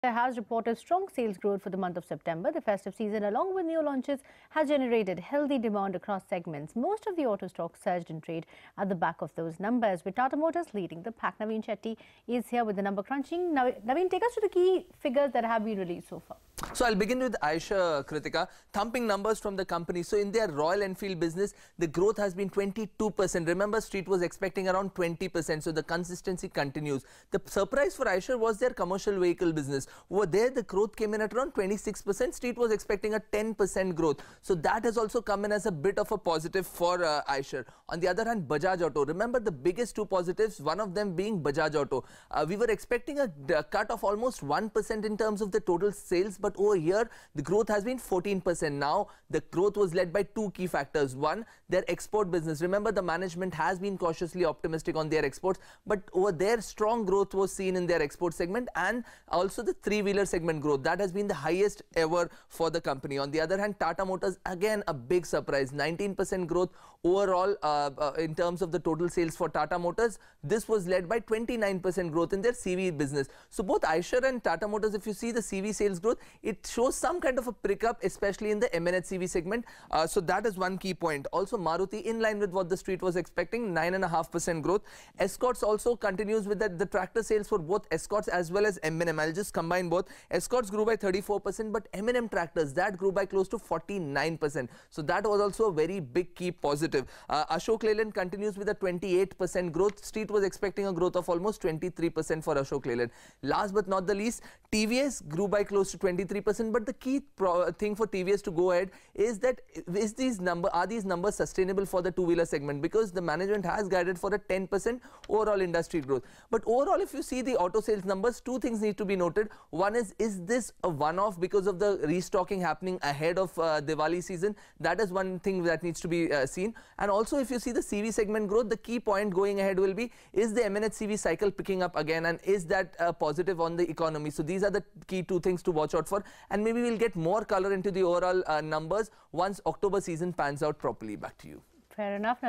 Has reported strong sales growth for the month of September. The festive season, along with new launches, has generated healthy demand across segments. Most of the auto stock surged in trade at the back of those numbers, with Tata Motors leading the pack. Naveen Shetty is here with the number crunching. Naveen, take us to the key figures that have been released so far. So I'll begin with Eicher, Kritika. Thumping numbers from the company. So in their Royal Enfield business, the growth has been 22%. Remember, Street was expecting around 20%. So the consistency continues. The surprise for Eicher was their commercial vehicle business. Over there, the growth came in at around 26%. Street was expecting a 10% growth. So that has also come in as a bit of a positive for Eicher. On the other hand, Bajaj Auto. Remember the biggest two positives, one of them being Bajaj Auto. We were expecting a cut of almost 1% in terms of the total sales, but over here the growth has been 14%. Now the growth was led by two key factors. One, their export business. Remember, the management has been cautiously optimistic on their exports, but over there strong growth was seen in their export segment, and also the three-wheeler segment growth that has been the highest ever for the company. On the other hand, Tata Motors, again a big surprise, 19% growth overall in terms of the total sales for Tata Motors. This was led by 29% growth in their CV business. So both Eicher and Tata Motors, if you see the CV sales growth, it shows some kind of a prick up, especially in the MNHCV segment. So that is one key point. Also Maruti, in line with what the street was expecting, 9.5% growth. Escorts also continues with the tractor sales for both Escorts as well as M&M. I'll just combine both. Escorts grew by 34%, but M&M tractors, that grew by close to 49%. So that was also a very big key positive. Ashok Leyland continues with a 28% growth. Street was expecting a growth of almost 23% for Ashok Leyland. Last but not the least, TVS grew by close to 23%, but the key thing for TVS to go ahead is that are these numbers sustainable for the two-wheeler segment, because the management has guided for a 10% overall industry growth. But overall, if you see the auto sales numbers, two things need to be noted. One is this a one-off because of the restocking happening ahead of Diwali season? That is one thing that needs to be seen. And also, if you see the CV segment growth, the key point going ahead will be, is the MNHCV cycle picking up again, and is that positive on the economy? So these are the key two things to watch out for, and maybe we'll get more color into the overall numbers once October season pans out properly. Back to you. Fair enough, Naveen.